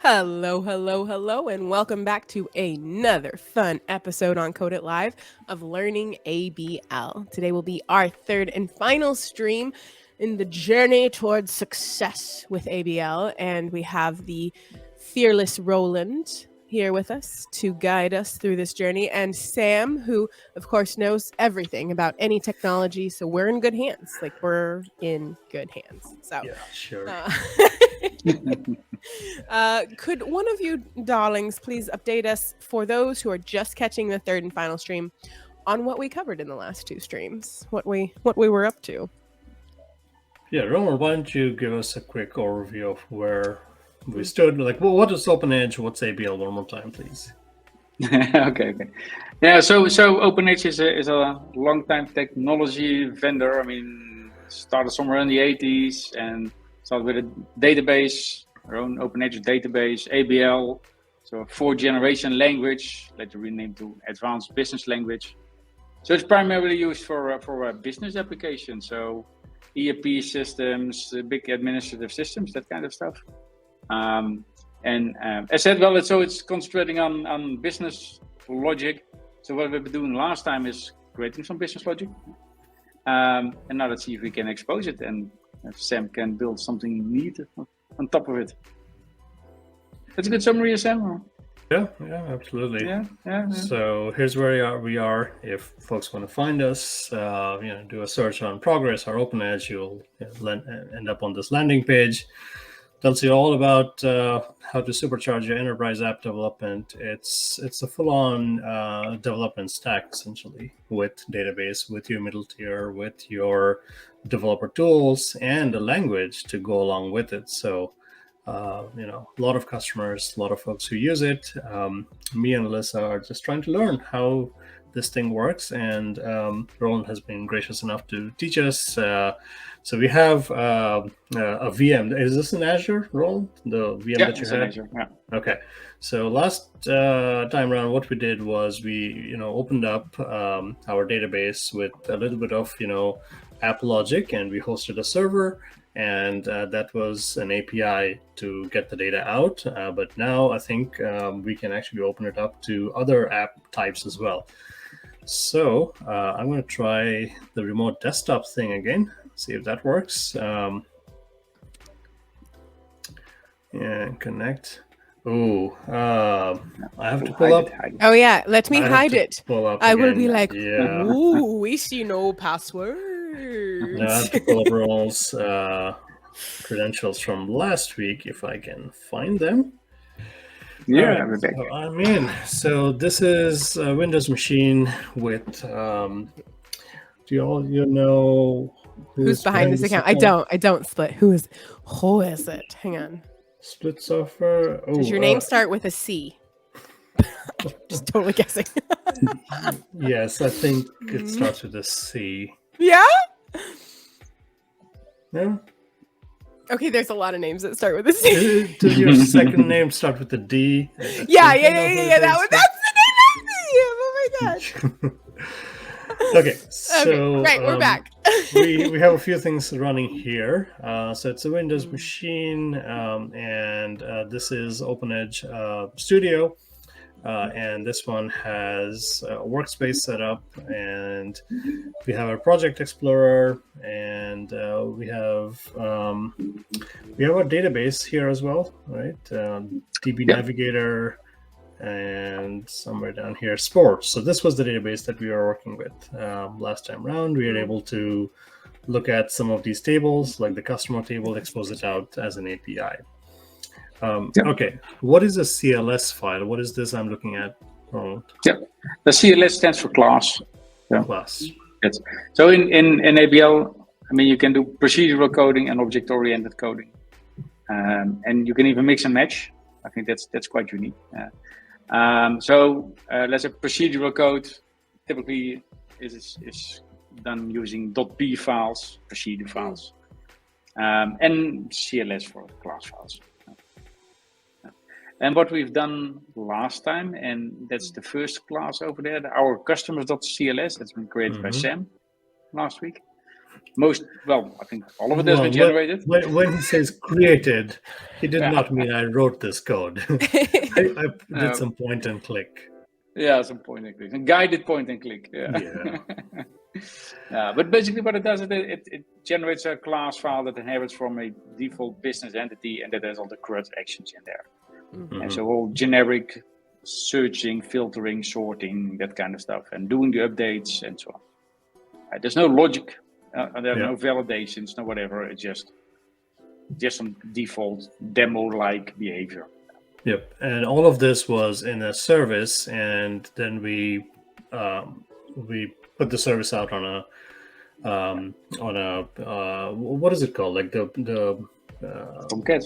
Hello, hello, hello, and welcome back to another fun episode on Code It Live of Learning ABL. Today will be our third and final stream in the journey towards success with ABL, and we have the fearless Roland here with us to guide us through this journey, and Sam, who, of course, knows everything about any technology, so we're in good hands. We're in good hands. So, Yeah, sure. Could one of you darlings please update us for those who are just catching the third and final stream on what we covered in the last two streams, what we were up to? Yeah, Roman, why don't you give us a quick overview of where we stood? What is OpenEdge? What's ABL? One more time, please. Okay. Yeah, so OpenEdge is a long time technology vendor. I mean, started somewhere in the 80s and started with a database, our own OpenEdge database, ABL, so a fourth generation language, later renamed to Advanced Business Language. So it's primarily used for business applications, so ERP systems, big administrative systems, that kind of stuff. As said, it's concentrating on business logic. So what we've been doing last time is creating some business logic. And now let's see if we can expose it and if Sam can build something neat on top of it. That's a good summary, Sam? Yeah, absolutely. Yeah. So here's where we are. If folks want to find us, do a search on Progress or OpenEdge, you'll end up on this landing page. Tells you all about how to supercharge your enterprise app development. It's a full-on development stack, essentially, with database, with your middle tier, with your developer tools, and a language to go along with it. So, a lot of customers, a lot of folks who use it. Me and Alyssa are just trying to learn how this thing works, and Roland has been gracious enough to teach us. So we have a VM. Is this in Azure, Roland? The VM that you had? Azure, yeah. Okay. So last time around, what we did was we, opened up our database with a little bit of, app logic, and we hosted a server, and that was an API to get the data out. But now I think we can actually open it up to other app types as well. So I'm going to try the remote desktop thing again, see if that works. And connect. Oh, I have to pull up. Oh yeah, let me hide it. Pull up I will again. be like, yeah. ooh, we see no passwords. I have to pull up Roland's credentials from last week if I can find them. Yeah, right, so I'm in. So this is a Windows machine with. Do you know who's behind this account? I don't split. Who is it? Hang on. Split software. Oh, does your name start with a C? Just totally guessing. Yes, I think it starts with a C. Yeah? Yeah. Okay, there's a lot of names that start with a C. Does your second name start with a D? Yeah. That's the name. Oh my gosh. Okay, so right, we're back. we have a few things running here. So it's a Windows machine, and this is OpenEdge Studio. And this one has a workspace set up, and we have a project explorer, and we have our database here as well, right? DB Navigator, and somewhere down here, Sports. So this was the database that we were working with last time around. We were able to look at some of these tables, like the customer table, expose it out as an API. Okay, what is a CLS file? What is this I'm looking at? Yeah, the CLS stands for class. Yeah. Class. Yes. So in ABL, I mean, you can do procedural coding and object-oriented coding, and you can even mix and match. I think that's quite unique. So let's say procedural code typically is done using .p files, procedure files, and CLS for class files. And what we've done last time, and that's the first class over there, our customers.cls, that's been created by Sam last week. I think all of it has been generated. When he says created, he did not mean I wrote this code. I did some point and click. Yeah, some point and click, a guided point and click. Yeah. But basically, what it does is it generates a class file that inherits from a default business entity, and that has all the CRUD actions in there. Mm-hmm. And so all generic searching, filtering, sorting, that kind of stuff, and doing the updates and so on. There's no logic, there are no validations, no whatever. It's just some default demo-like behavior. Yep, and all of this was in a service, and then we put the service out on a what is it called? Like the Tomcat.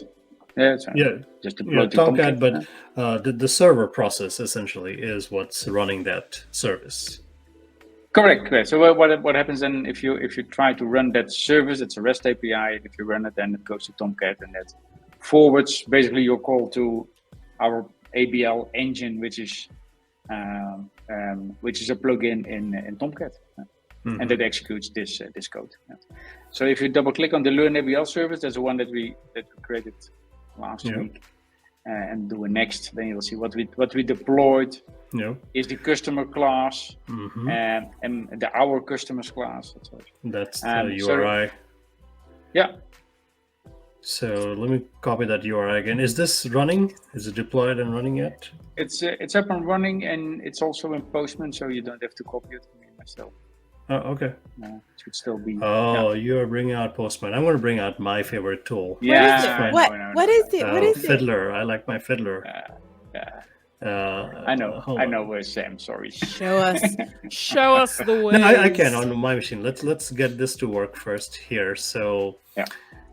Just Tomcat, but the server process essentially is what's running that service. Correct. So what happens then if you try to run that service? It's a REST API, and if you run it, then it goes to Tomcat, and that forwards basically your call to our ABL engine, which is a plugin in Tomcat, and that executes this code. So if you double click on the Learn ABL service, that's the one that we created last week, and do a next, then you'll see what we deployed. Is the customer class and the our customers class. That's the URI. So, So let me copy that URI again. Is this running? Is it deployed and running yet? It's up and running, and it's also in Postman, so you don't have to copy it for me myself. Oh, okay. It should still be. Oh, you're bringing out Postman. I'm going to bring out my favorite tool. Yeah. What is it? What is it? Fiddler. I like my Fiddler. I know, Sam. Sorry. Show us the way. No, I can on my machine. Let's get this to work first here. So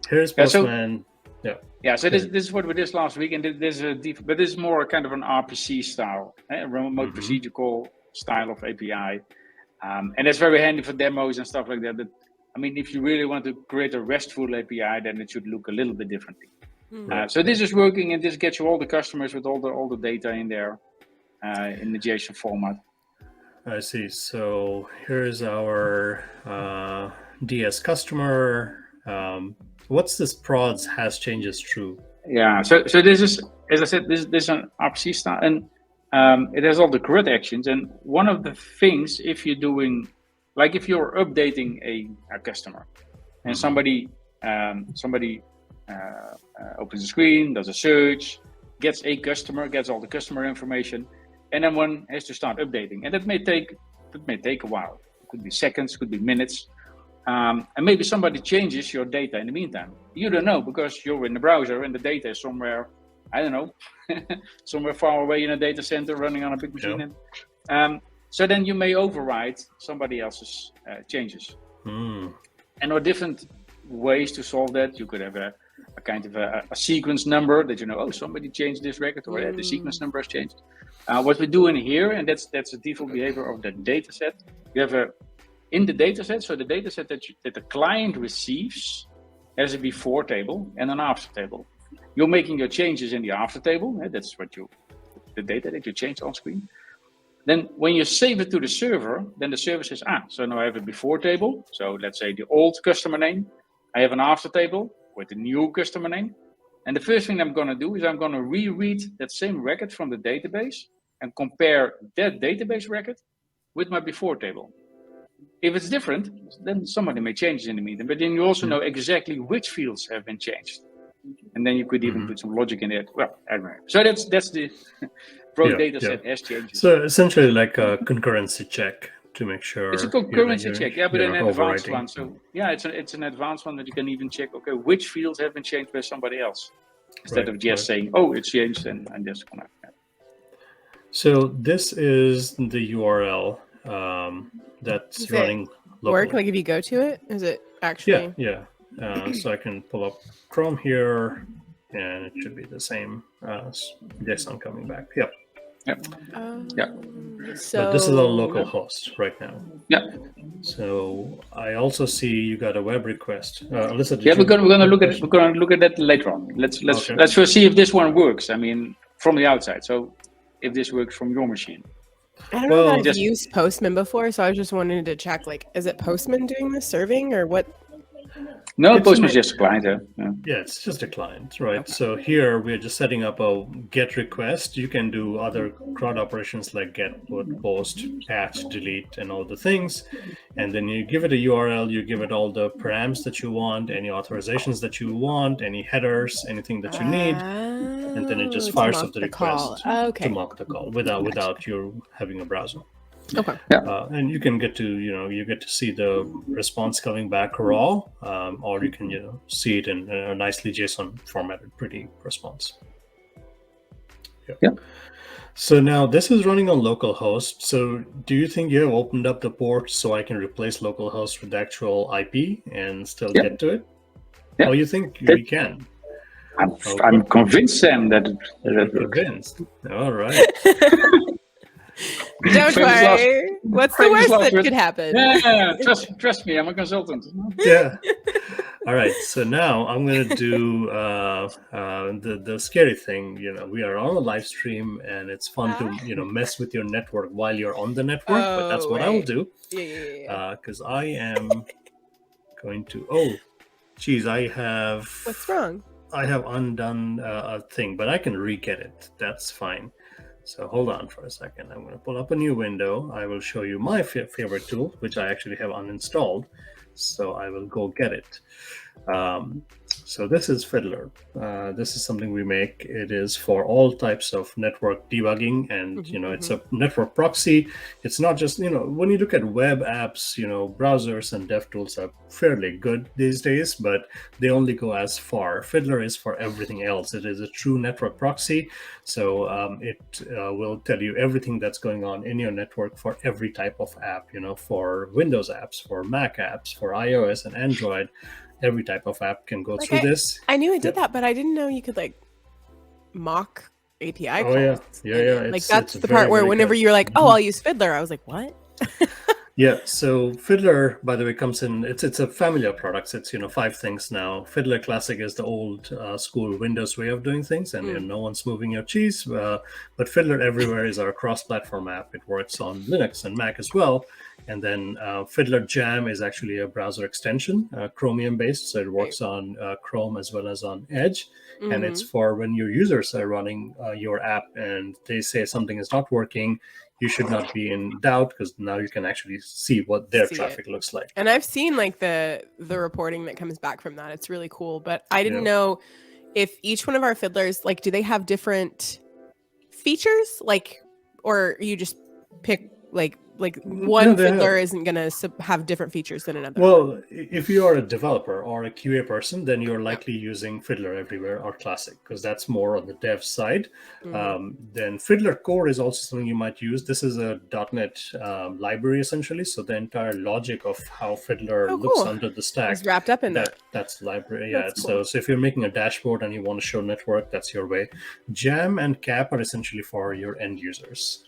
here's Postman. So this is what we did last week, and this is but this is more kind of an RPC style, a remote procedure call style of API, and that's very handy for demos and stuff like that. But I mean, if you really want to create a RESTful API, then it should look a little bit differently. So this is working, and this gets you all the customers with all the data in there in the JSON format. I see. So here's our DS customer. What's this prods has changes true? Yeah. So this is, as I said, this is an RPC style, and it has all the CRUD actions. And one of the things, if you're doing, like if you're updating a customer, and somebody opens the screen, does a search, gets all the customer information, and then one has to start updating, and that may take a while. It could be seconds, could be minutes, and maybe somebody changes your data in the meantime. You don't know because you're in the browser and the data is somewhere, I don't know, somewhere far away in a data center running on a big machine. So then you may override somebody else's changes. And there are different ways to solve that. You could have a kind of a sequence number that somebody changed this record, or the sequence number has changed. What we're doing here, and that's a default behavior of the data set. You have in the data set, so the data set that the client receives has a before table and an after table. You're making your changes in the after table. That's the data that you change on screen. Then when you save it to the server, then the server says, so now I have a before table. So let's say the old customer name. I have an after table with the new customer name. And the first thing I'm going to do is I'm going to reread that same record from the database and compare that database record with my before table. If it's different, then somebody may change it in the meantime. But then you also know exactly which fields have been changed. And then you could even put some logic in it. Well, anyway. So that's the data set has changes. So essentially like a concurrency check to make sure. It's a concurrency check, but an advanced one. So it's an advanced one that you can even check, which fields have been changed by somebody else. Instead of just saying, it's changed and just connect. So this is the URL that's running locally. Work like if you go to it? Is it actually? Yeah. So I can pull up Chrome here, and it should be the same JSON coming back. Yep. So but this is a local host right now. Yeah. So I also see you got a web request. Alyssa, we're gonna look at We're gonna look at that later on. Let's first see if this one works. I mean, from the outside. So if this works from your machine. I don't know Well, that I've used Postman before, so I was just wanting to check, like, is it Postman doing the serving or what? No, It's Postman's an- just a client. Yeah. Yeah, it's just a client, right? Okay. So here we're just setting up a get request. You can do other CRUD operations like get, put, post, patch, delete, and all the things. And then you give it a URL, you give it all the params that you want, any authorizations that you want, any headers, anything that you need. And then it just To fires mock up the call. request Okay. to mock the call without you having a browser. Okay. And you can get to you get to see the response coming back raw, or you can see it in a nicely JSON formatted pretty response. Yeah. So now this is running on localhost. So do you think you have opened up the port so I can replace localhost with the actual IP and still Yeah. get to it? Yeah. Oh, you think Okay. we can? I'm convinced, Sam, that it You're works. convinced. All right. Don't Famous last- worry. What's the famous worst last that word. could happen? Yeah, trust me, I'm a consultant. Yeah. All right. So now I'm going to do the scary thing. We are on a live stream, and it's fun to mess with your network while you're on the network. But that's what I will do. Yeah. Because I am going to. Oh, geez, I have. What's wrong? I have undone a thing, but I can re-get it. That's fine. So hold on for a second. I'm going to pull up a new window. I will show you my favorite tool, which I actually have uninstalled. So I will go get it. So this is Fiddler. This is something we make. It is for all types of network debugging, and it's a network proxy. It's not just when you look at web apps, browsers and dev tools are fairly good these days, but they only go as far. Fiddler is for everything else. It is a true network proxy, so it will tell you everything that's going on in your network for every type of app. For Windows apps, for Mac apps, for iOS and Android. Every type of app can go through this. I knew it did that, but I didn't know you could mock API calls. Yeah. That's the part where whenever you're like, oh, I'll use Fiddler, I was like, what? Yeah, so Fiddler, by the way, comes in. It's a family of products. It's 5 things now. Fiddler Classic is the old school Windows way of doing things, and no one's moving your cheese. But Fiddler Everywhere is our cross-platform app. It works on Linux and Mac as well. And then Fiddler Jam is actually a browser extension, Chromium-based, so it works on Chrome as well as on Edge. And it's for when your users are running your app and they say something is not working. You should not be in doubt, because now you can actually see what their traffic looks like. And I've seen the reporting that comes back from that. It's really cool. But I didn't know if each one of our Fiddlers, do they have different features? Or you just pick one Fiddler isn't going to have different features than another? Well, if you are a developer or a QA person, then you're likely using Fiddler Everywhere or Classic, because that's more on the dev side. Then Fiddler Core is also something you might use. This is a .NET library, essentially. So the entire logic of how Fiddler looks under the stack is wrapped up in that. That's library. That's cool. So if you're making a dashboard and you want to show network, that's your way. Jam and Cap are essentially for your end users,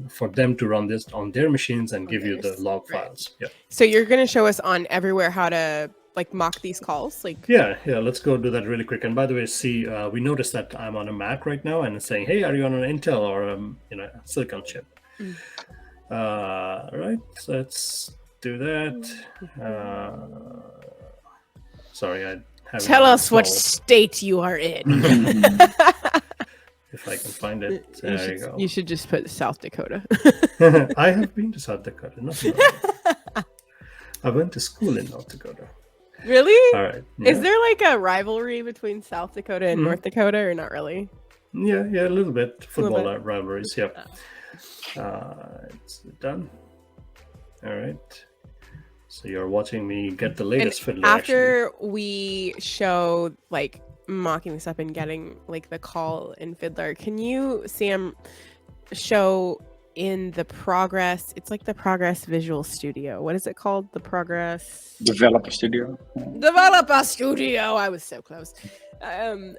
for them to run this on their machines and give you the log files. Yeah. So you're going to show us on Everywhere how to mock these calls? Yeah. Let's go do that really quick. And by the way, see, we noticed that I'm on a Mac right now, and it's saying, "Hey, are you on an Intel or a Silicon chip?" Right. So let's do that. Sorry, I haven't. Tell us what state you are in. If I can find it. There you go. You should just put South Dakota. I have been to South Dakota. I went to school in North Dakota. Really? All right. Yeah. Is there a rivalry between South Dakota and North Dakota, or not really? Yeah, a little bit. Football rivalries, yeah. It's done. All right. So you're watching me get the latest Fiddler. After we show mocking this up and getting the call in Fiddler, can you, Sam, show in the progress? It's the Progress Visual Studio. What is it called? The Progress Developer Studio. Developer Studio. I was so close.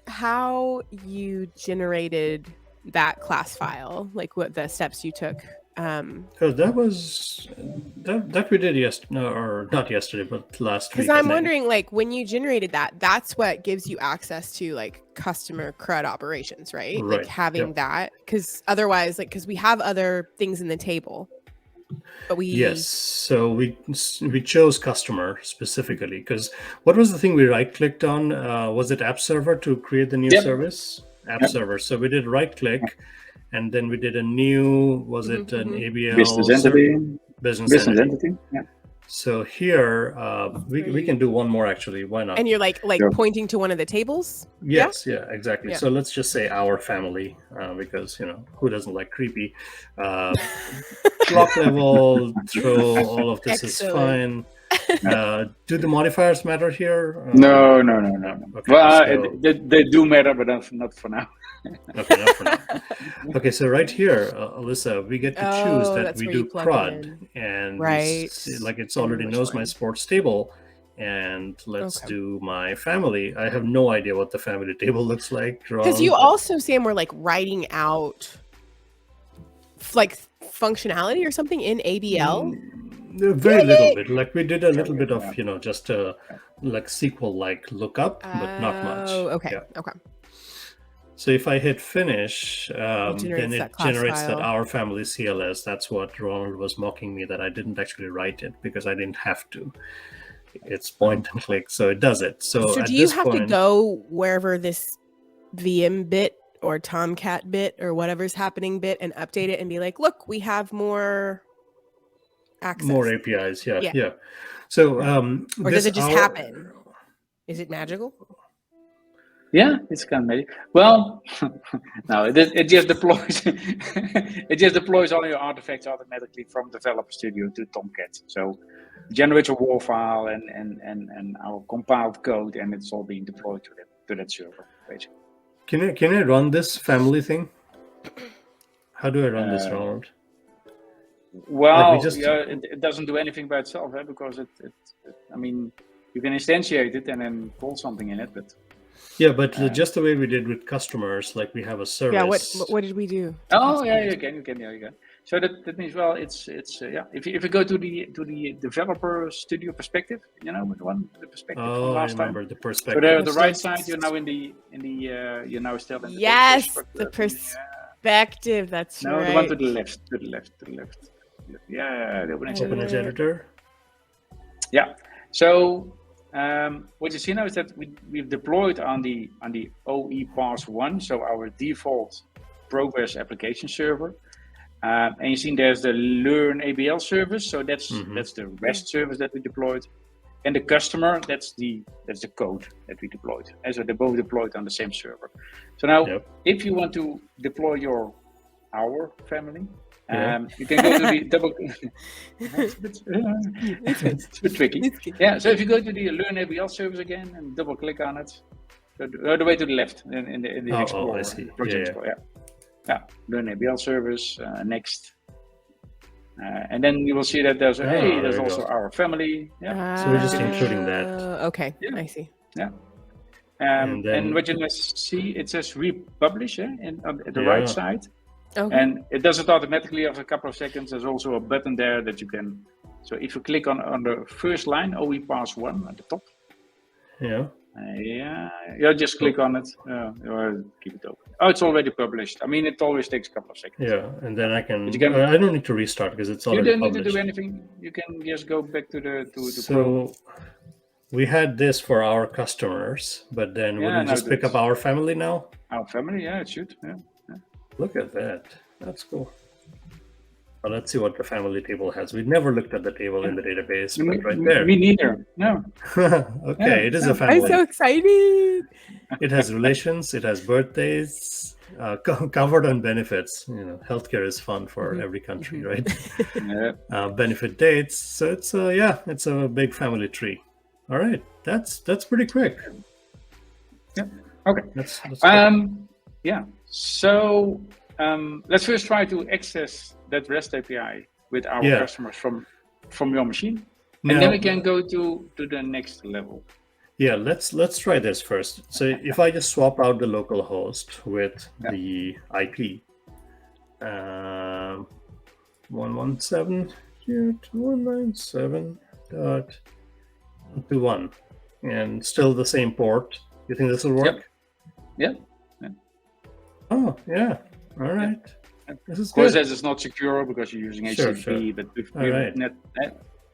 How you generated that class file, what the steps you took So that was that we did or not yesterday, but last week. Because I'm wondering, like, when you generated that, that's what gives you access to like customer CRUD operations, right? Right. Like having Yep. that, because otherwise, like, because we have other things in the table, but we Yes. So we chose customer specifically because what was the thing we right clicked on? Was it App Server to create the new Yep. service? App Yep. Server. So we did right click, and then we did a new. Was it an ABL Business entity. Business entity. Yeah. So here we can do one more actually. Why not? and you're like Sure. pointing to one of the tables. Yes, yeah, exactly. Yeah. So let's just say our family, because who doesn't like creepy? Clock level, throw all of this is fine. Do the modifiers matter here? No. Okay, Well, so, they do matter, but not for now. okay, not for now. Okay, so right here, Alyssa, we get to choose that that's we where do you plug it CRUD, in. and Right. like it's I know already which knows my one. sports table. And let's Okay. do my family. I have no idea what the family table looks like. Because you Ron, also, Sam, were like writing out like functionality or something in ABL. Very little bit. Like we did a little bit of, just like SQL-like lookup, but not much. Oh, okay. Yeah. Okay. So if I hit finish, generates then it that class generates that file. our family CLS. That's what Ronald was mocking me that I didn't actually write it because I didn't have to. It's point and click, so it does it. So So at do you this have point, to go wherever this VM bit or Tomcat bit or whatever's happening bit and update it and be like, look, we have more access. more APIs. Yeah. Yeah. So or does it just happen? Is it magical? Yeah, it's kind of magic. Well, no, it just deploys. It just deploys all your artifacts automatically from Developer Studio to Tomcat. So generates a WAR file and our compiled code, and it's all being deployed to that server, basically. Can I run this family thing? How do I run this, Ronald? Well, it doesn't do anything by itself, because I mean, you can instantiate it and then call something in it, but. Yeah, but just the way we did with customers, like we have a service. Yeah, what did we do? Oh, yeah, you can. So that means, well, it's If you go to the developer studio perspective, the perspective from last time. I remember the perspective. So there, the right side, you're now you're now still in the yes, the perspective. That's right. No, the one to the left. Yeah, the OpenEdge editor. Yeah. So. What you see now is that we've deployed on the OE Pass 1, so our default Progress application server, and you see there's the Learn ABL service, so that's the REST service that we deployed, and the customer, that's the code that we deployed, and so they're both deployed on the same server. So now, if you want to deploy our family. You can go to the double. It's a bit tricky. Yeah, so if you go to the Learn ABL service again and double click on it, so the way to the left in the Explorer. I see. Project Explorer, yeah. Learn ABL service, next. And then you will see that there's there's also our family. Yeah. So we're just including that. Okay, I see. Yeah. And what you must see, it says republish at the right side. Okay. And it does it automatically after a couple of seconds. There's also a button there that you can. So if you click on the first line, OE Pass 1 at the top. Yeah. Just click on it. Or keep it open. Oh, it's already published. I mean, it always takes a couple of seconds. Yeah, and then I can. I don't need to restart because it's already published. You don't need to do anything. You can just go back to the. So we had this for our customers, but then would we just pick up our family now? Our family, yeah, it should. Yeah. Look at that. That's cool. Well, let's see what the family table has. We've never looked at the table in the database, but right there. Me neither. No. Okay, it is a family. I'm so excited. It has relations. It has birthdays. Covered on benefits. Healthcare is fun for every country, right? Benefit dates. So it's a big family tree. All right, that's pretty quick. Yeah. Okay. That's yeah. So let's first try to access that REST API with our customers from your machine, and then we can go to the next level. Yeah, let's try this first. So if I just swap out the local host with the IP, 117.197.21, and still the same port. You think this will work? Yep. Oh, yeah. All right. This is Of course, good. that is not secure because you're using Sure, HTTP, sure. but with All right.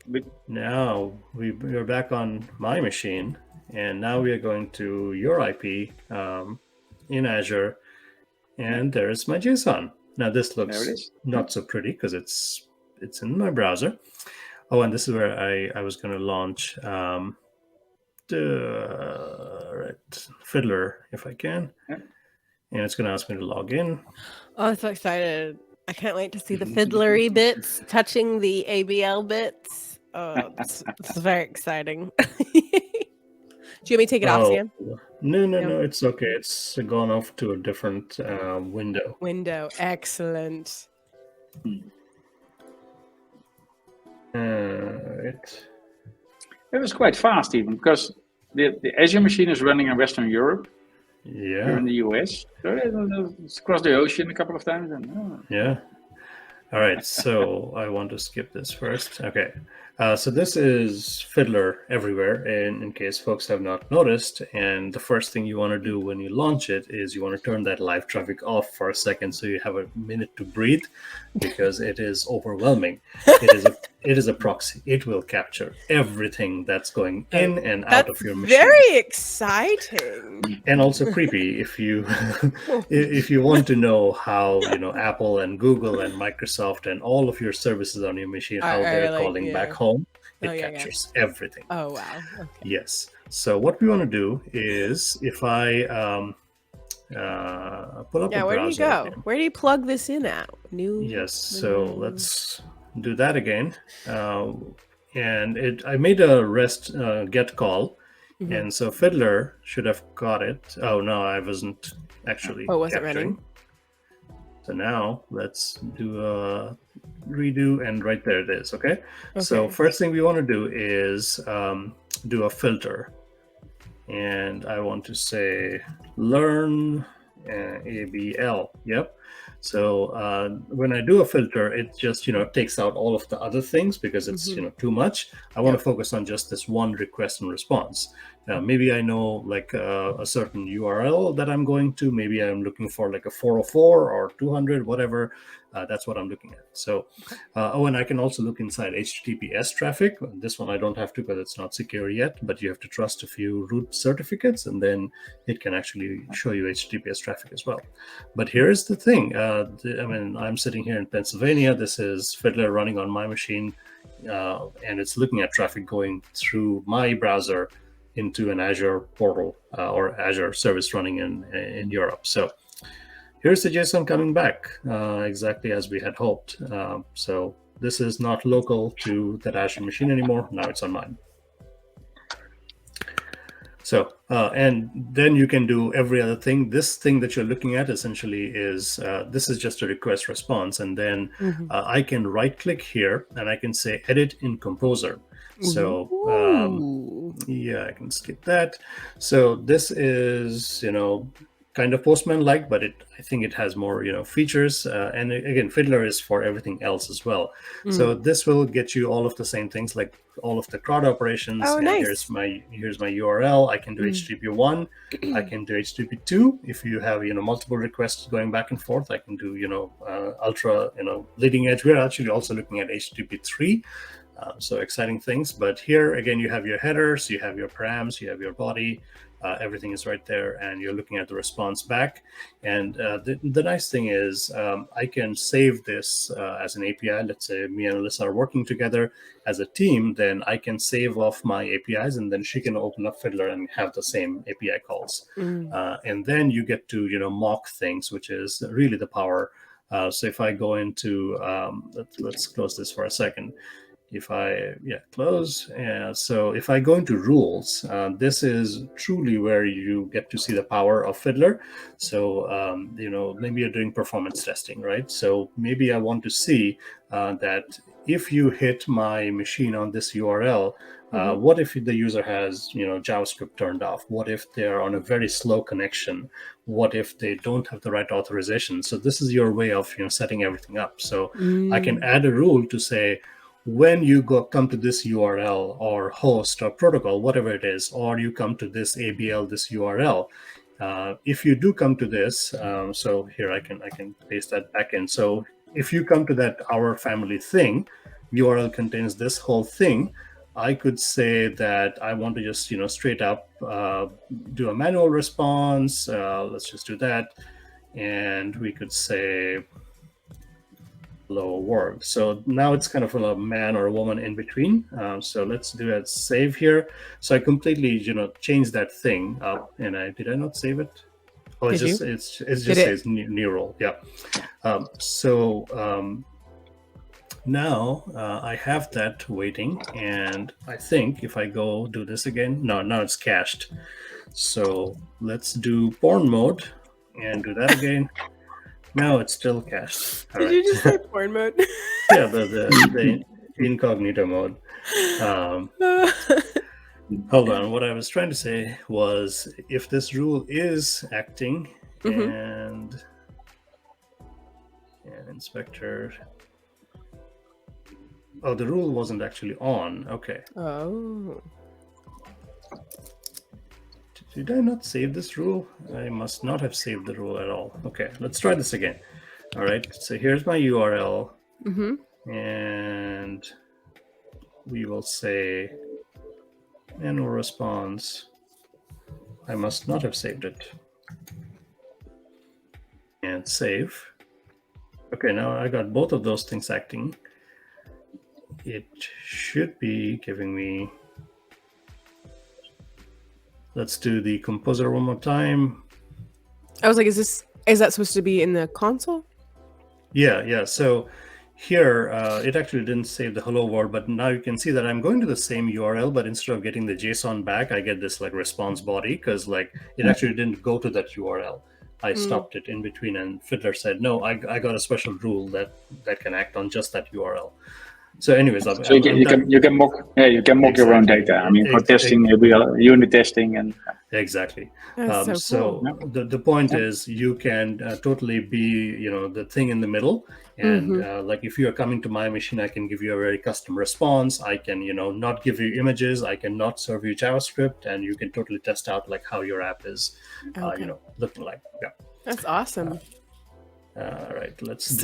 with Now we're back on my machine, and now we are going to your IP in Azure, and there's my JSON. Now this there it looks is. not so pretty because it's in my browser. Oh, and this is where I was going to launch Fiddler if I can, Yeah. and it's going to ask me to log in. Oh, I'm so excited. I can't wait to see the fiddlery bits touching the ABL bits. Oh, this is very exciting. Do you want me to take it off, Sam? No, it's okay. It's gone off to a different window. Excellent. Right. It was quite fast even because the Azure machine is running in Western Europe. Yeah. Here in the US. So it's across the ocean a couple of times. Yeah. All right. So I want to skip this first. Okay. So this is Fiddler Everywhere, in case folks have not noticed. And the first thing you want to do when you launch it is you want to turn that live traffic off for a second so you have a minute to breathe, because it is overwhelming. It is a proxy. It will capture everything that's going in and out of your machine. Very exciting. And also creepy if you if you want to know how Apple and Google and Microsoft and all of your services on your machine, how they're calling back home, it captures everything. Oh wow. Okay. Yes. So what we want to do is, if I pull up a browser. Where do you go? Where do you plug this in at? Yes. So let's do that again. And I made a REST GET call. Mm-hmm. And so Fiddler should have got it. Oh no, I wasn't actually. Oh, was it running? So now let's do a redo, and right there it is. Okay. So first thing we want to do is do a filter, and I want to say learn ABL. Yep. So when I do a filter, it just takes out all of the other things because it's too much. I want to focus on just this one request and response. Maybe I know like a certain URL that I'm going to. Maybe I'm looking for like a 404 or 200, whatever. That's what I'm looking at. So, and I can also look inside HTTPS traffic. This one I don't have to because it's not secure yet, but you have to trust a few root certificates, and then it can actually show you HTTPS traffic as well. But here's the thing. I'm sitting here in Pennsylvania. This is Fiddler running on my machine, and it's looking at traffic going through my browser into an Azure portal or Azure service running in Europe. So here's the JSON coming back exactly as we had hoped. So this is not local to that Azure machine anymore. Now it's on mine. So, and then you can do every other thing. This thing that you're looking at essentially is, this is just a request response. And then I can right click here and I can say edit in Composer. So yeah, I can skip that. So this is, kind of Postman-like, but I think it has more, features. And again, Fiddler is for everything else as well. So this will get you all of the same things, like all of the CRUD operations. Oh, and nice. Here's my URL. I can do HTTP 1. I can do HTTP 2. If you have, multiple requests going back and forth, I can do, ultra, leading edge. We're actually also looking at HTTP 3. So exciting things. But here, again, you have your headers, you have your params, you have your body. Everything is right there, and you're looking at the response back. And the nice thing is I can save this as an API. Let's say me and Alyssa are working together as a team, then I can save off my APIs, and then she can open up Fiddler and have the same API calls. And then you get to, mock things, which is really the power. So if I go into, let's close this for a second. If I close, so if I go into rules, this is truly where you get to see the power of Fiddler. So maybe you're doing performance testing, right? So maybe I want to see that if you hit my machine on this URL, what if the user has JavaScript turned off? What if they're on a very slow connection? What if they don't have the right authorization? So this is your way of setting everything up. So I can add a rule to say, when you come to this URL or host or protocol, whatever it is, or you come to this ABL, this URL, if you do come to this, so here I can paste that back in. So if you come to that our family thing, URL contains this whole thing, I could say that I want to just straight up do a manual response. Let's just do that, and we could say hello world. So now it's kind of a man or a woman in between. So let's do a save here. So I completely changed that thing up, and did I not save it? Oh, it just says new role. Yeah. Now I have that waiting, and I think if I go do this again, now it's cached. So let's do porn mode and do that again. Now it's still cached. Did you just say porn mode? Yeah, the incognito mode. Hold on. What I was trying to say was, if this rule is acting and inspector. Oh, the rule wasn't actually on. Okay. Oh. Did I not save this rule? I must not have saved the rule at all. Okay, let's try this again. All right, so here's my URL. And we will say manual response. I must not have saved it. And save. Okay, now I got both of those things acting. It should be giving me. Let's do the composer one more time. I was like, is that supposed to be in the console? Yeah. So here, it actually didn't save the hello world, but now you can see that I'm going to the same URL, but instead of getting the JSON back, I get this like response body, because like it actually didn't go to that URL. I stopped it in between, and Fiddler said, no, I got a special rule that can act on just that URL. So anyways, so you can mock your own data. I mean, for testing, unit testing, and That's so cool. the point is, you can totally be the thing in the middle, and like if you are coming to my machine, I can give you a very custom response. I can not give you images. I can not serve you JavaScript, and you can totally test out like how your app is looking like. Yeah, that's awesome. All right, let's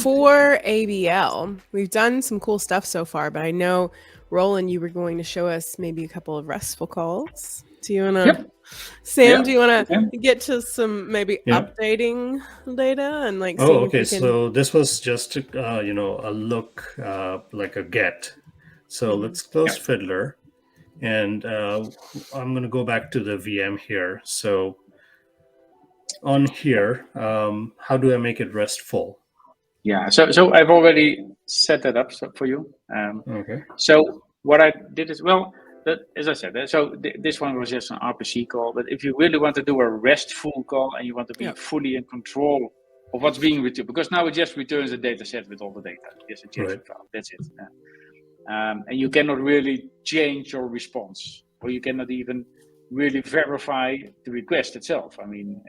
for ABL, we've done some cool stuff so far, but I know, Roland, you were going to show us maybe a couple of RESTful calls. Do you want to, Sam, do you want to get to some maybe updating data and like seeing if we can... So this was just a look, like a get. So let's close Fiddler, and I'm going to go back to the VM here. So on here, how do I make it RESTful? Yeah, so I've already set that up for you. Okay. So what I did is, as I said, so this one was just an RPC call. But if you really want to do a RESTful call and you want to be fully in control of what's being returned, because now it just returns the data set with all the data, just a JSON file. That's it. And you cannot really change your response, or you cannot even really verify the request itself. I mean,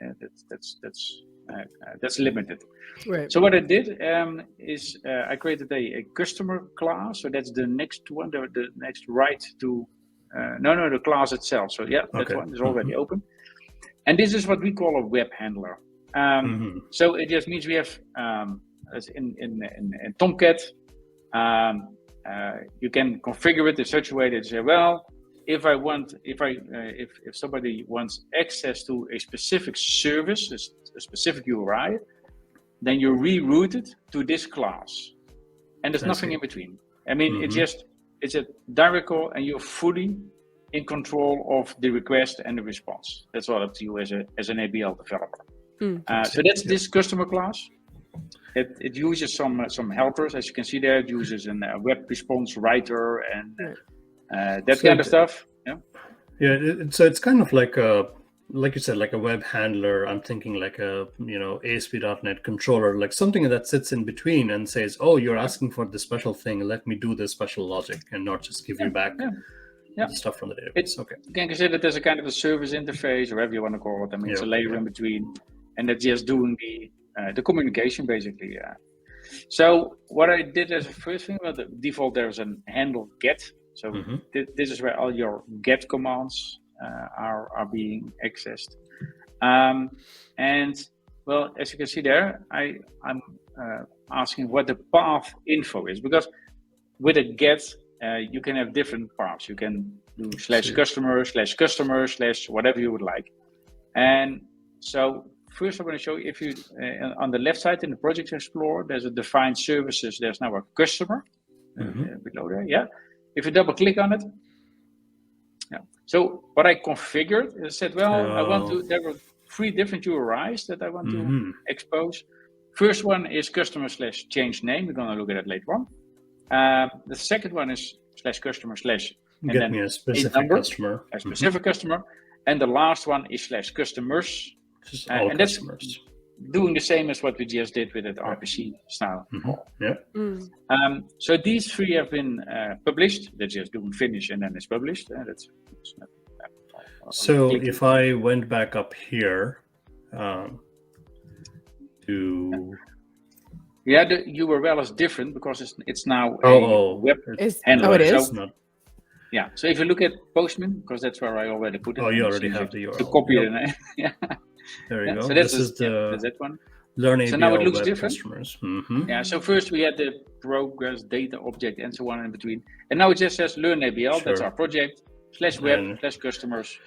that's limited. Right. So what I did is I created a customer class. So that's the next one, the next right to the class itself. So that one is already open. And this is what we call a web handler. So it just means we have in Tomcat, you can configure it in such a way that you say, well, if somebody wants access to a specific service, a specific URI, then you reroute it to this class, and there's nothing in between. I mean, it's a direct call, and you're fully in control of the request and the response. That's all up to you as an ABL developer. So that's this customer class. it uses some helpers, as you can see there. It uses a web response writer and that So kind of stuff. Yeah. Yeah, so it's kind of like like you said, like a web handler. I'm thinking like a ASP.NET controller, like something that sits in between and says, "Oh, you're asking for this special thing. Let me do this special logic," and not just give you back the stuff from the database. Okay. You can consider it as a kind of a service interface, or whatever you want to call it. I mean, it's a layer in between, and that's just doing the communication basically. So what I did as a first thing, well, the default there's a handle get. So this is where all your get commands are being accessed. And well, as you can see there, I'm asking what the path info is, because with a get, you can have different paths. You can do /customer/customer/ whatever you would like. And so first I'm going to show you, if you on the left side in the project explorer, there's a defined services. There's now a customer below there. Yeah. If you double click on it, so what I configured is said, well, I want to. There were 3 different URIs that I want to expose. First one is customer/change name. We're going to look at it later on. The second one is /customer/ and Get then me a specific number, customer. a specific customer, and the last one is /customers. Just all and customers. That's doing the same as what we just did with that RPC style. So these 3 have been published. They're just doing finish and then it's published. So if I went back up here to the URL is different because it's now a web handler. Oh, it is. So if you look at Postman, because that's where I already put it. Oh, you already have the URL. To copy it. There you go. So this is that's that one. Learn ABL so now it looks web different. Customers. Yeah. So first we had the progress, data object, and so on in between, and now it just says Learn ABL. That's our project /web /customers.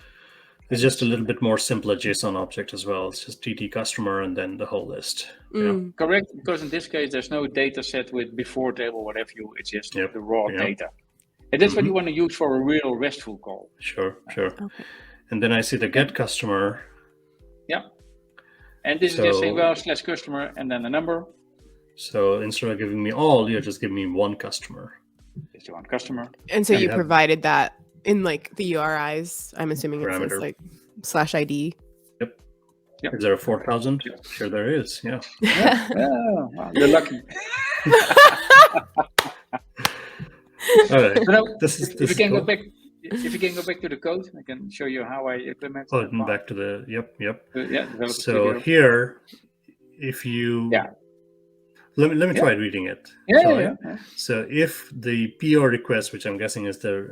It's just a little bit more simpler JSON object as well. It's just TT customer and then the whole list. Correct, because in this case there's no data set with before table, whatever it's just the raw data. And that's what you want to use for a real RESTful call. Sure. Okay. And then I see the get customer. Yeah. And this is just saying, well, /customer and then the number. So instead of giving me all, you're just giving me one customer. Just one customer. And so you provided that in like the URIs. I'm assuming it says like /ID. Yep. Is there a 4000? Sure there is. Yeah. Wow, you're lucky. All right. So now, if you can go back to the code, I can show you how I implement. Back to the yep. So here, if you let me try reading it. So if the PO request, which I'm guessing is the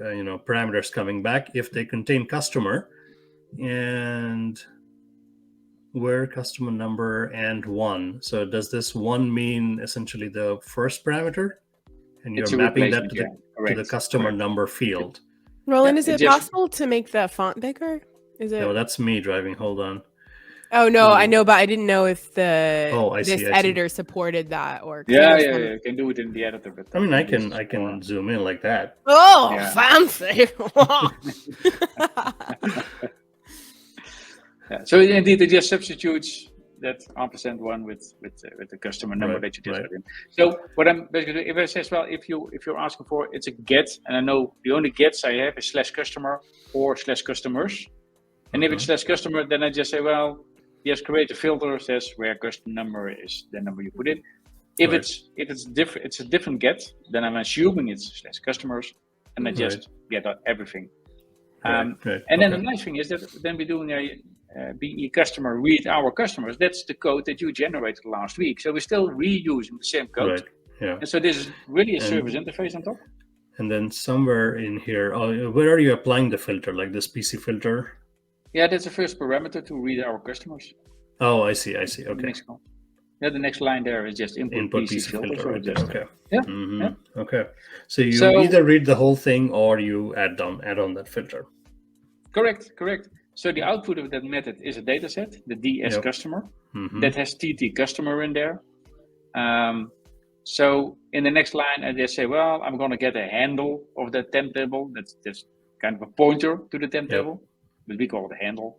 parameters coming back, if they contain customer and where customer number and 1, so does this 1 mean essentially the first parameter? And you're mapping that to the customer number field. Roland, is it possible to make the font bigger? Is it? No, that's me driving. Hold on. Oh no, I know, but I didn't know if I this editor supported that or. You can do it in the editor. But I mean, I can zoom in like that. Oh, fancy! So indeed, it just substitutes that &1 with the customer number that you just put in. So what I'm basically doing, if I say, well, if you're asking for, it's a get, and I know the only gets I have is /customer or /customers, and if it's /customer, then I just say, well, yes, create a filter says where customer number is the number you put in. If it's different, it's a different get, then I'm assuming it's /customers, and I just get everything. And then the nice thing is that then we're doing a BE customer read our customers. That's the code that you generated last week. So we're still reusing the same code. And so this is really a service interface on top. And then somewhere in here, where are you applying the filter? Like this PC filter? Yeah, that's the first parameter to read our customers. Oh, I see. Okay. The next line there is just input PC filter. Okay. So you either read the whole thing or you add on that filter. Correct. So the output of that method is a data set, the DS customer, that has TT customer in there. So in the next line, I just say, well, I'm going to get a handle of that temp table. That's just kind of a pointer to the temp table, but we call it a handle.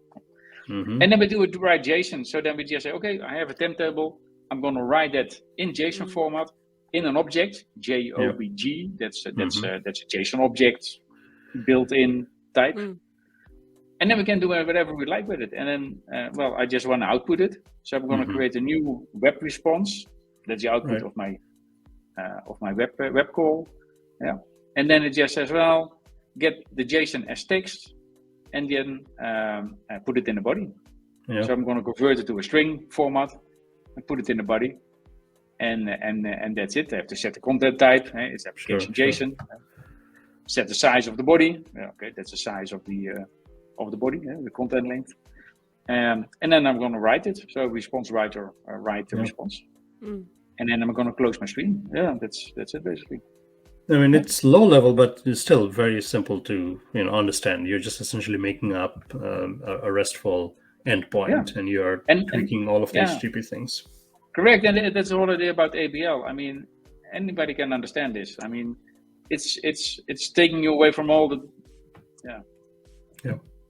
And then we do a dry JSON. So then we just say, okay, I have a temp table. I'm going to write that in JSON format in an object, JOBG. That's a JSON object built-in type. And then we can do whatever we like with it. And then, I just want to output it. So I'm going to create a new web response. That's the output of my web call. Yeah. And then it just says, well, get the JSON as text, and then put it in the body. Yeah. So I'm going to convert it to a string format and put it in the body. And that's it. I have to set the content type. It's application JSON. Set the size of the body. Okay, that's the size of the body, the content length. And then I'm going to write it. So response writer write the response. And then I'm going to close my screen. Yeah, that's it basically. I mean, it's low level, but it's still very simple to understand. You're just essentially making up a RESTful endpoint, and you're tweaking all of these HTTP things. Correct, and that's the whole idea about ABL. I mean, anybody can understand this. I mean, it's taking you away from all the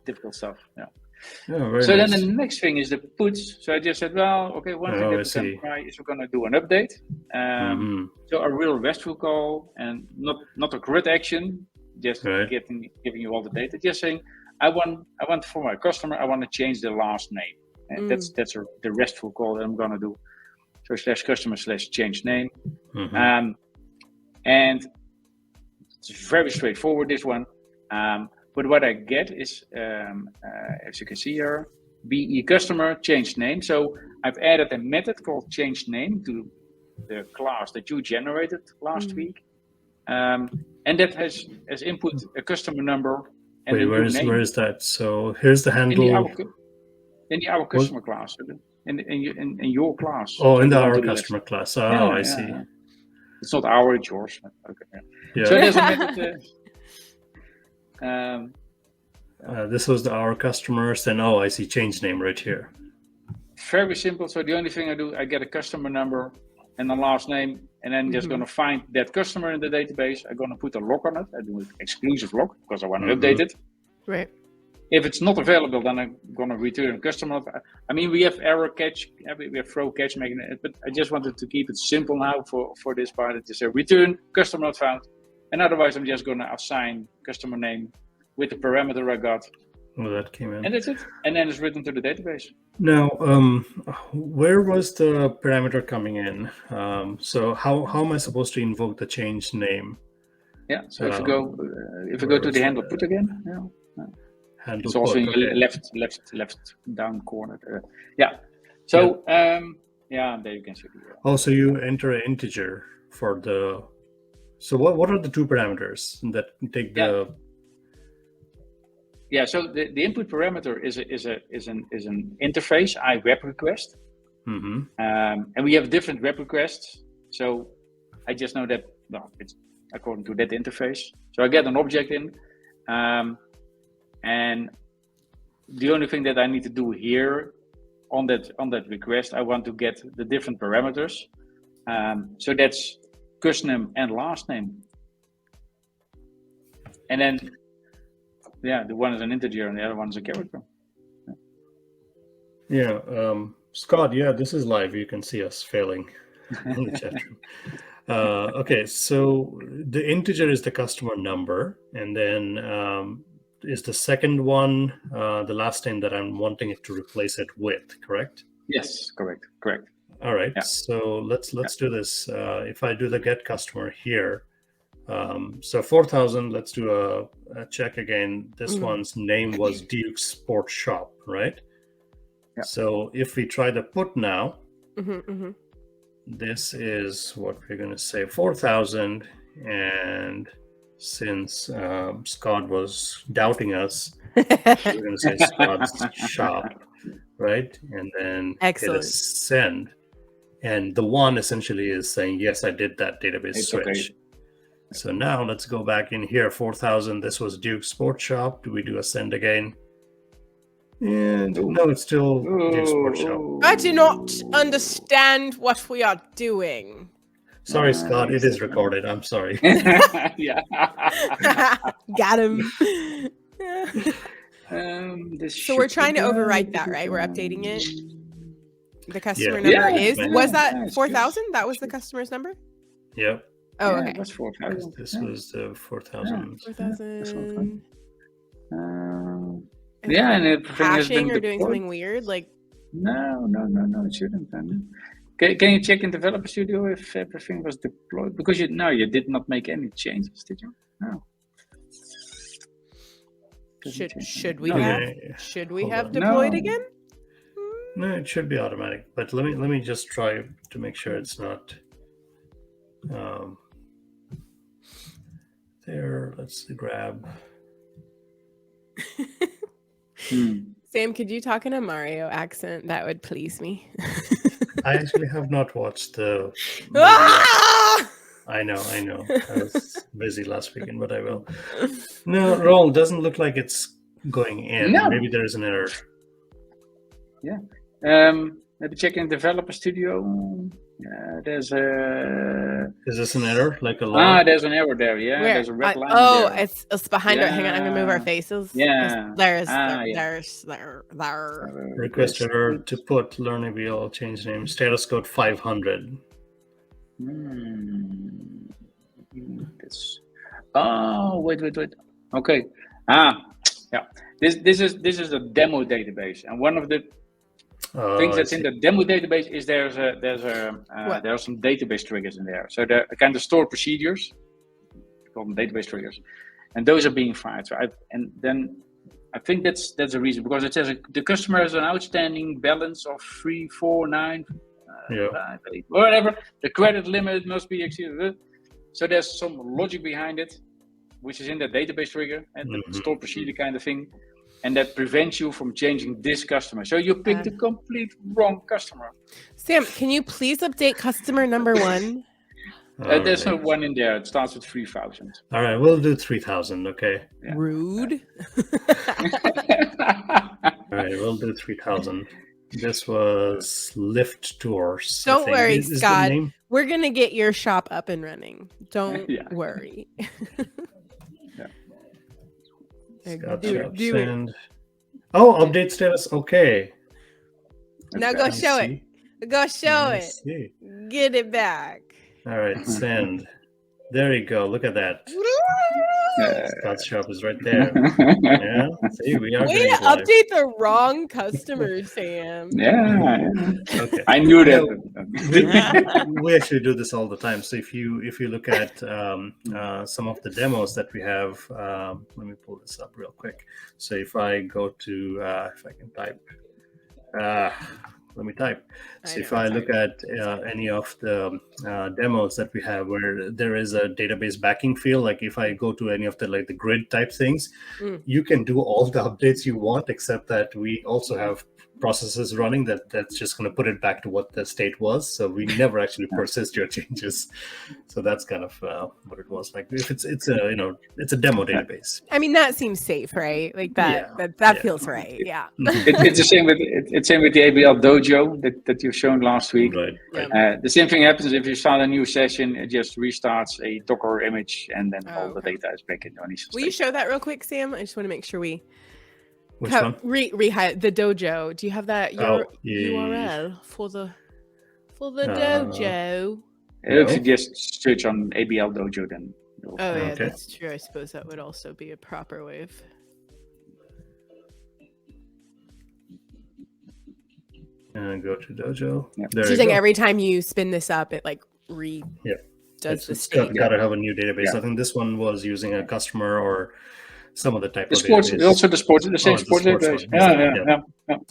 difficult stuff. Yeah. So nice. then the next thing is the puts. So I just said, well, okay, one thing that we can try is we're going to do an update. So a real RESTful call, and not a CRUD action, just giving you all the data. Just saying, I want for my customer, I want to change the last name. And that's the RESTful call that I'm going to do. So /customer/change name. And it's very straightforward, this one. But what I get is, as you can see here, BE customer change name. So I've added a method called change name to the class that you generated last week. And that has as input a customer number. And where is that? So here's the handle. In the our customer class. In your class. Oh, in the our customer class. Oh, I see. It's not our, it's yours. Okay. Yeah. So there's a method. This was our customers. Then I see change name right here. Very simple. So the only thing I do, I get a customer number and the last name, and then just going to find that customer in the database. I'm going to put a lock on it. I do an exclusive lock because I want to update it. Right. If it's not available, then I'm going to return customer. I mean, we have error catch, we have throw catch making it, but I just wanted to keep it simple now for this part. It is a return customer not found, and otherwise I'm just going to assign customer name with the parameter I got. Oh, that came in. And that's it. And then it's written to the database. Now, where was the parameter coming in? So how am I supposed to invoke the change name? Yeah. So if you go to the handle put again, handle it's also in your left down corner. So there you can see. So you enter an integer for the. So what are the two parameters that take the? Yeah, so the input parameter is an interface, web request, and we have different web requests. So I just know that it's according to that interface. So I get an object in, and the only thing that I need to do here on that request, I want to get the different parameters. So that's first name and last name, and then. Yeah, the one is an integer and the other one is a character. Yeah, Scott, this is live. You can see us failing in the chat room. Okay, so the integer is the customer number, and then is the second one the last name that I'm wanting it to replace it with, correct? Yes, correct. All right, so let's do this. If I do the get customer here, so 4,000, let's do a check again. This one's name was Duke's Sport Shop, right? Yeah. So if we try the put now, this is what we're going to say, 4,000. And since Scott was doubting us, we're going to say Scott's shop, right? And then hit a send. And the one essentially is saying, yes, I did that database switch. Okay. So now let's go back in here, 4,000. This was Duke's Sports Shop. Do we do a send again? And no, it's still Duke's Sports Shop. I do not understand what we are doing. Sorry, Scott, it is recorded. I'm sorry. Got him. So we're trying to overwrite that, right? We're updating it. the customer Yeah. number Yeah, is? yeah, Was that yeah, it's 4,000? good. That was the It's good. customer's number? Yep. Oh, Yeah, okay. that's 4,000. This Yeah, was the 4,000. yeah, that's 4,000. Yeah, Is it and like everything has been caching or doing deployed. something weird? Like, No, it shouldn't. Can you check in Developer Studio if everything was deployed? Because you did not make any changes, did you? No. should we No, have Okay, should we hold have on. deployed No. again? No, it should be automatic. But let me just try to make sure it's not there. Let's grab. Sam, could you talk in a Mario accent? That would please me. I actually have not watched the movie yet. Ah! I know. I was busy last weekend, but I will. No, Roll doesn't look like it's going in. No. Maybe there is an error. Yeah. Maybe check in Developer Studio. There's a. Is this an error? Like a log? There's an error there. Yeah, Where? there's a red line Oh, there. it's behind it. Hang on, I'm gonna move our Yeah. faces. Yeah. There's Yeah. there. Request error to put LearnABL change name status code 500. Wait. Okay. Yeah. This is a demo database, and one of the things that's in the demo database is there are some database triggers in there. So they're kind of stored procedures, we call them database triggers, and those are being fired. So I think that's a reason, because it says the customer has an outstanding balance of 349. Whatever, the credit limit must be exceeded. So there's some logic behind it, which is in the database trigger and the store procedure kind of thing, and that prevents you from changing this customer. So you picked the complete wrong customer. Sam, can you please update customer number 1? There's no one in there. It starts with 3,000. All right, we'll do 3,000. Okay. Yeah. Rude. All right, we'll do 3,000. This was Lift Tours. Don't worry, Is the Scott. name? We're gonna get your shop up and running. Don't worry. Scott Do Shop it. send. Oh, update status. Okay. Now go show it. Go show it. See. Get it back. All right, send. There you go. Look at that. Scott's shop is right there. Yeah. See, we are. Way to update the wrong customer, Sam. Yeah. Okay. I knew that. We actually do this all the time. So if you look at some of the demos that we have, let me pull this up real quick. So if I go to if I can type. Let me type. So if I look at any of the demos that we have where there is a database backing field, like if I go to any of the the grid type things, you can do all the updates you want, except that we also have processes running that's just going to put it back to what the state was. So we never actually persist your changes. So that's kind of what it was like. If it's a it's a demo database. I mean, that seems safe, right? Like that feels right. Yeah. It's the same with the ABL Dojo that you've shown last week. Right. The same thing happens if you start a new session. It just restarts a Docker image, and then all the data is back in your Will you show that real quick, Sam? I just want to make sure we. Which one? The dojo. Do you have that URL for the dojo? If you just search on ABL Dojo, then. That's true. I suppose that would also be a proper way of. And go to Dojo. Yeah. There So you're saying every time you spin this up, it does the state. Got to have a new database. Yeah. I think this one was using a customer or some other type the of sports, database. Also the same sports database. Yeah.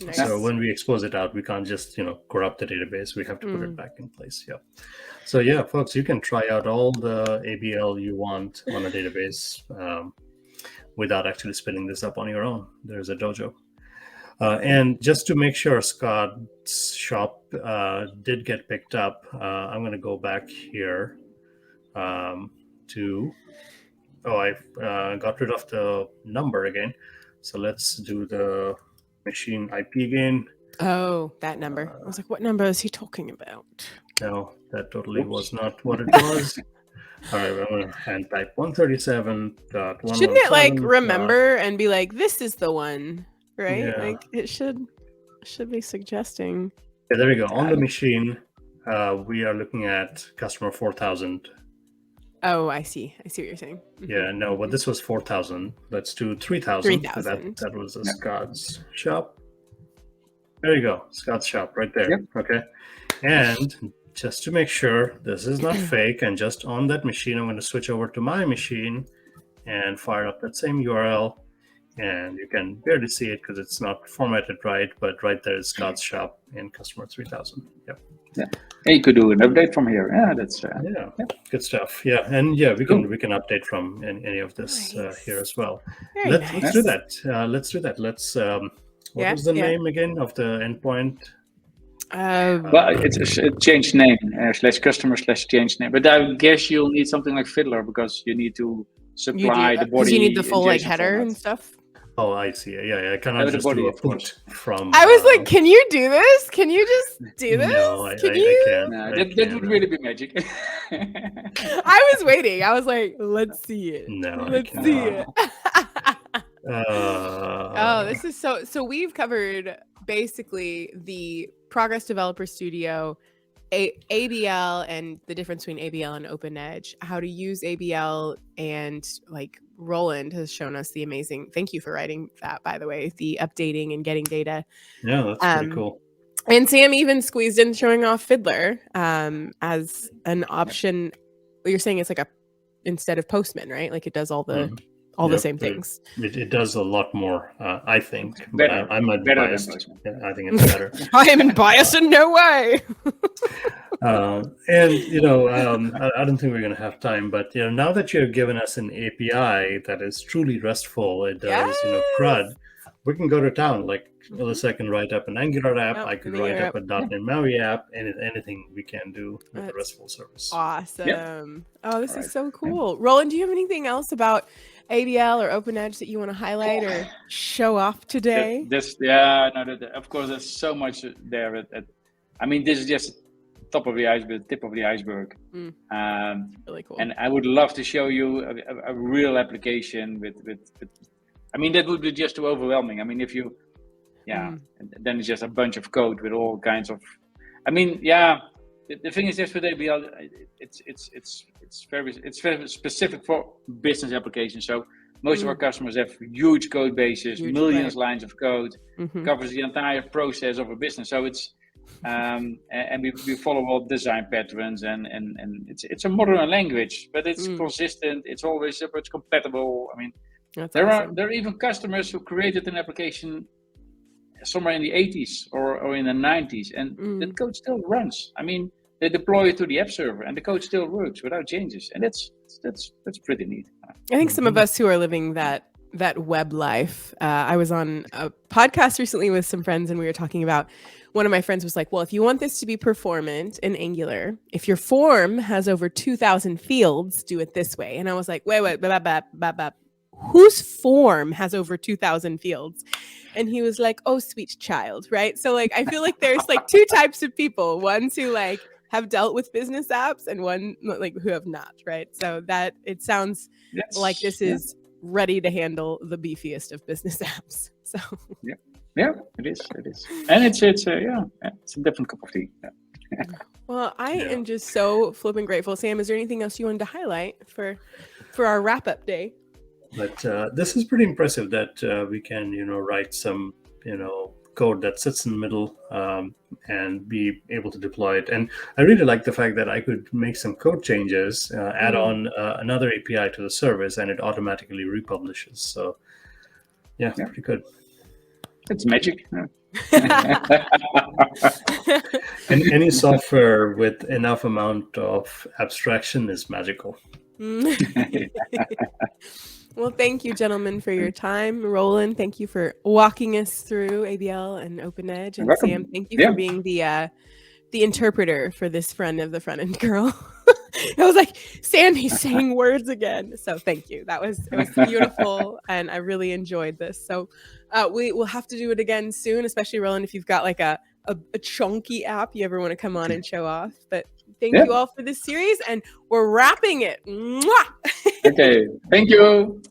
Nice. So when we expose it out, we can't just corrupt the database. We have to put it back in place. Yeah. So yeah, folks, you can try out all the ABL you want on a database without actually spinning this up on your own. There's a Dojo. And just to make sure Scott's shop did get picked up, I'm going to go back here to. Oh, I got rid of the number again. So let's do the machine IP again. Oh, that number. I was like, what number is he talking about? No, that totally was not what it was. All right, I'm going to hand type 137.117. Shouldn't it remember and be like, this is the one, right? Yeah. Like it should be suggesting. Yeah, there you go. On Got the it. machine, we are looking at customer 4000. Oh, I see what you're saying. Yeah, no, but this was 4,000. Let's do 3,000. 3,000. That was a Yeah. Scott's shop. There you go, Scott's shop right there. Yep. Okay, and just to make sure this is not fake, and just on that machine, I'm going to switch over to my machine and fire up that same URL. And you can barely see it because it's not formatted right, but right there is Scott's shop and customer 3000. Yep. Yeah. And you could do an update from here. Yeah, that's Yeah, yeah. good stuff. Yeah, and yeah, we Cool. can update from any of this Nice. here as well. Very Let's nice. do that. Let's do that. Let's. What Yeah, was the yeah. name again of the endpoint? Well, it's a change name / customer / change name. But I guess you'll need something like Fiddler because you need to supply the body. Because you need the full in like JSON header format. and stuff. Oh, I see. Yeah, I cannot the just body, do a of course. put from. I was like, can you do this? Can you just do this? No, I Can you? can't. No, I that can't. would really be magic. I was waiting. I was like, let's see it. No, I Let's see it. cannot. This is so we've covered basically the Progress Developer Studio, ABL, and the difference between ABL and OpenEdge, how to use ABL, and like Roland has shown us the amazing, thank you for writing that, by the way, the updating and getting data. Yeah, that's pretty cool. And Sam even squeezed in showing off Fiddler as an option. You're saying it's like a, instead of Postman, right? Like it does all the Yep, same things. It does a lot more, I think. Better. But I might be Better than biased. Postman. Yeah, I think it's better. I am biased in no way. And I don't think we're going to have time, but now that you've given us an API that is truly RESTful, it does CRUD, we can go to town. Like Alyssa can write up an Angular app, I could write up a .NET MAUI app, and anything we can do with the RESTful service. Awesome. Yep. Oh, this is so cool. Roland, do you have anything else about ABL or OpenEdge that you want to highlight or show off today? Of course, there's so much there. I mean, this is just tip of the iceberg. Really cool. And I would love to show you a real application with. I mean, that would be just too overwhelming. I mean, if you, then it's just a bunch of code with all kinds of. I mean, the thing is just with ABL, it's very specific for business applications. So most of our customers have huge code bases, millions lines of code, covers the entire process of a business. So it's and we follow all design patterns and it's a modern language, but it's consistent. It's always it's compatible. I mean, there are even customers who created an application somewhere in the 80s or in the 90s, and the code still runs. I mean, they deploy it to the app server, and the code still works without changes, and that's pretty neat. I think some of us who are living that web life. I was on a podcast recently with some friends, and we were talking about. One of my friends was like, "Well, if you want this to be performant in Angular, if your form has over 2,000 fields, do it this way." And I was like, "Wait, whose form has over 2,000 fields?" And he was like, "Oh, sweet child," right? So like, I feel like there's like two types of people: ones who like have dealt with business apps, and one like who have not, right? So that it sounds like this is ready to handle the beefiest of business apps. So yeah, it is, and it's a different cup of tea. Yeah. Well, I am just so flipping grateful. Sam, is there anything else you wanted to highlight for our wrap up day? But this is pretty impressive that we can, write some, code that sits in the middle and be able to deploy it. And I really like the fact that I could make some code changes, add on another API to the service, and it automatically republishes. So, pretty good. It's magic. And any software with enough amount of abstraction is magical. Well, thank you, gentlemen, for your time. Roland, thank you for walking us through ABL and OpenEdge. And Sam, thank you for being the interpreter for this friend of the front end girl. I was like, Sammy's saying words again. So thank you. It was beautiful, and I really enjoyed this. So we will have to do it again soon, especially Roland, if you've got like a chunky app you ever want to come on and show off. But thank you all for this series, and we're wrapping it. Mwah! Okay, thank you.